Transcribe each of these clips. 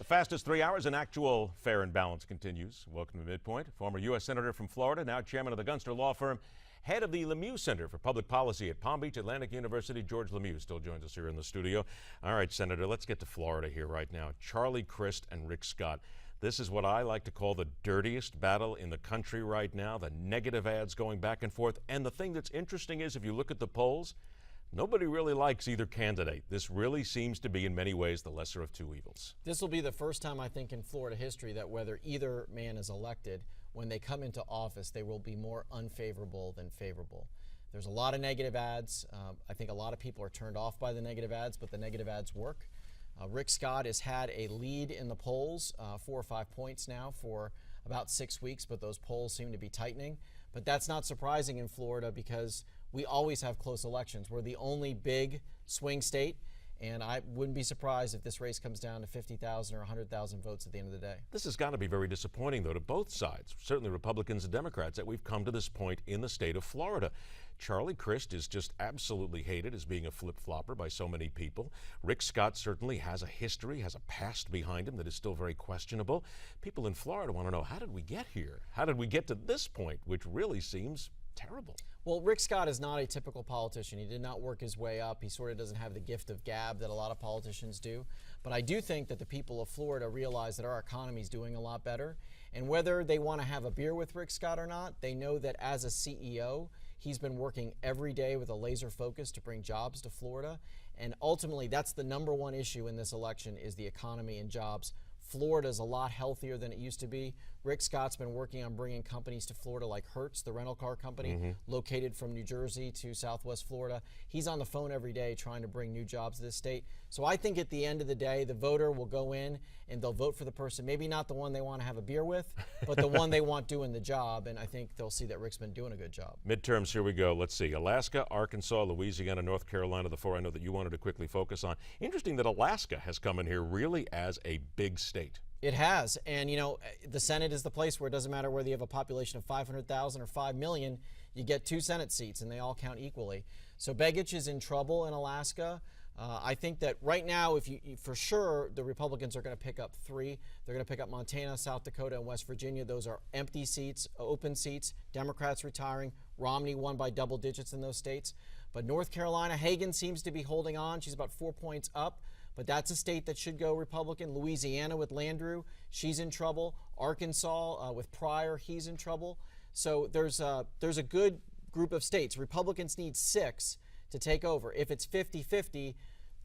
Fastest 3 hours in actual fair and balance continues. Welcome to Midpoint. Former U.S. Senator from Florida, now chairman of the Gunster law firm, head of the LeMieux Center for Public Policy at Palm Beach Atlantic University, George LeMieux, still joins us here in the studio. All right, Senator, let's get to Florida here right now. Charlie Crist and Rick Scott. This is what I like to call the dirtiest battle in the country right now, the negative ads going back and forth. And the thing that's interesting is if you look at the polls, nobody really likes either candidate. This really seems to be, in many ways, the lesser of two evils. This will be the first time, I think, in Florida history that whether either man is elected, when they come into office, they will be more unfavorable than favorable. There's a lot of negative ads. I think a lot of people are turned off by the negative ads, but the negative ads work. Rick Scott has had a lead in the polls, 4 or 5 points now for about 6 weeks, but those polls seem to be tightening. But that's not surprising in Florida because we always have close elections. We're the only big swing state, and I wouldn't be surprised if this race comes down to 50,000 or 100,000 votes at the end of the day. This has got to be very disappointing, though, to both sides, certainly Republicans and Democrats, that we've come to this point in the state of Florida. Charlie Crist is just absolutely hated as being a flip-flopper by so many people. Rick Scott certainly has a history, has a past behind him that is still very questionable. People in Florida want to know, how did we get here? How did we get to this point, which really seems terrible? Well, Rick Scott is not a typical politician. He did not work his way up. He sort of doesn't have the gift of gab that a lot of politicians do. But I do think that the people of Florida realize that our economy is doing a lot better. And whether they want to have a beer with Rick Scott or not, they know that as a CEO, he's been working every day with a laser focus to bring jobs to Florida. And ultimately, that's the #1 issue in this election is the economy and jobs. Florida is a lot healthier than it used to be. Rick Scott's been working on bringing companies to Florida like Hertz, the rental car company, located from New Jersey to Southwest Florida. He's on the phone every day trying to bring new jobs to this state. So I think at the end of the day, the voter will go in and they'll vote for the person, maybe not the one they want to have a beer with, but the one they want doing the job. And I think they'll see that Rick's been doing a good job. Midterms, here we go. Let's see. Alaska, Arkansas, Louisiana, North Carolina, the 4 I know that you wanted to quickly focus on. Interesting that Alaska has come in here really as a big state. It has, and you know, the Senate is the place where it doesn't matter whether you have a population of 500,000 or 5 million, you get 2 Senate seats and they all count equally. So Begich is in trouble in Alaska. I think that right now, for sure, the Republicans are going to pick up 3. They're going to pick up Montana, South Dakota, and West Virginia. Those are empty seats, open seats, Democrats retiring. Romney won by double digits in those states. But North Carolina, Hagan seems to be holding on. She's about 4 points up. But that's a state that should go Republican. Louisiana with Landrieu, she's in trouble. Arkansas with Pryor, he's in trouble. So there's a good group of states. Republicans need 6 to take over. If it's 50-50,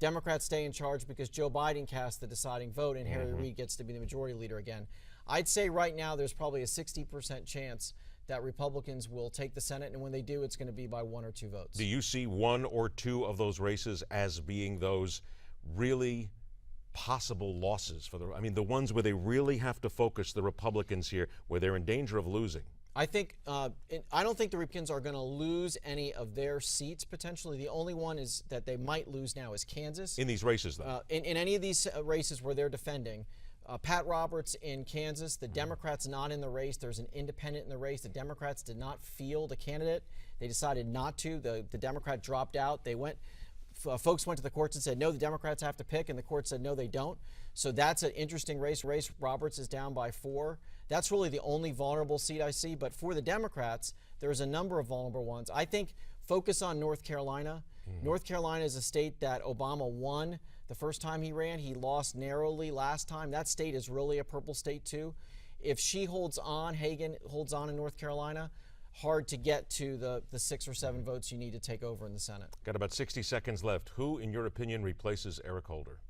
Democrats stay in charge because Joe Biden cast the deciding vote and Harry Reid gets to be the majority leader again. I'd say right now there's probably a 60% chance that Republicans will take the Senate, and when they do, it's going to be by 1 or 2 votes. Do you see 1 or 2 of those races as being those really possible losses for the ones where they really have to focus the Republicans here, where they're in danger of losing? I think I don't think the Republicans are going to lose any of their seats potentially. The only one is that they might lose now is Kansas. In these races, though? In any of these races where they're defending, Pat Roberts in Kansas, the Democrats not in the race. There's an independent in the race. The Democrats did not field a candidate. They decided not to. The Democrat dropped out. Folks went to the courts and said, no, the Democrats have to pick, and the court said, no, they don't. So that's an interesting race. Roberts is down by 4. That's really the only vulnerable seat I see. But for the Democrats, there's a number of vulnerable ones. I think focus on North Carolina. North Carolina is a state that Obama won the first time he ran. He lost narrowly last time. That state is really a purple state, too. If she holds on, Hagan holds on in North Carolina, hard to get to the 6 or 7 votes you need to take over in the Senate. Got about 60 seconds left. Who, in your opinion, replaces Eric Holder?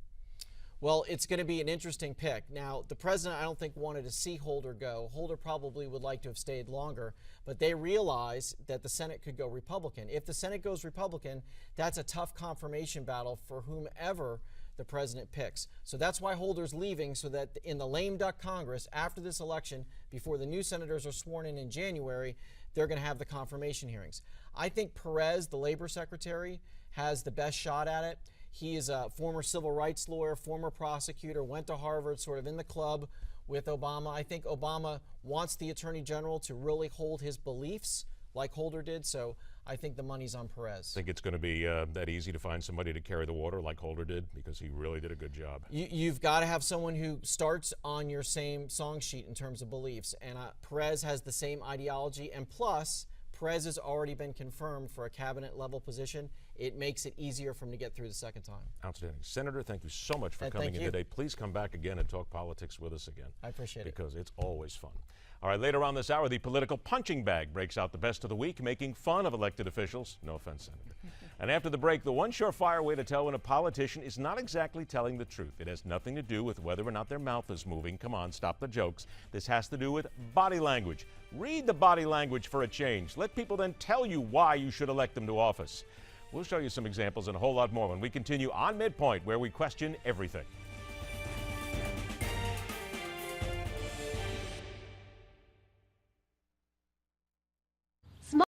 Well, it's going to be an interesting pick. Now, the president, I don't think, wanted to see Holder go. Holder probably would like to have stayed longer, but they realize that the Senate could go Republican. If the Senate goes Republican, that's a tough confirmation battle for whomever the president picks. So that's why Holder's leaving, so that in the lame duck Congress, after this election, before the new senators are sworn in January, they're going to have the confirmation hearings. I think Perez, the labor secretary, has the best shot at it. He is a former civil rights lawyer, former prosecutor, went to Harvard, sort of in the club with Obama. I think Obama wants the attorney general to really hold his beliefs like Holder did. So I think the money's on Perez. Think it's going to be that easy to find somebody to carry the water like Holder did, because he really did a good job. You've got to have someone who starts on your same song sheet in terms of beliefs, and Perez has the same ideology, and plus, Perez has already been confirmed for a cabinet level position. It makes it easier for him to get through the second time. Outstanding. Senator, thank you so much for coming in today. Please come back again and talk politics with us again. I appreciate it. Because it's always fun. All right, later on this hour, the political punching bag breaks out the best of the week, making fun of elected officials. No offense, Senator. And after the break, the one surefire way to tell when a politician is not exactly telling the truth. It has nothing to do with whether or not their mouth is moving. Come on, stop the jokes. This has to do with body language. Read the body language for a change. Let people then tell you why you should elect them to office. We'll show you some examples and a whole lot more when we continue on Midpoint, where we question everything.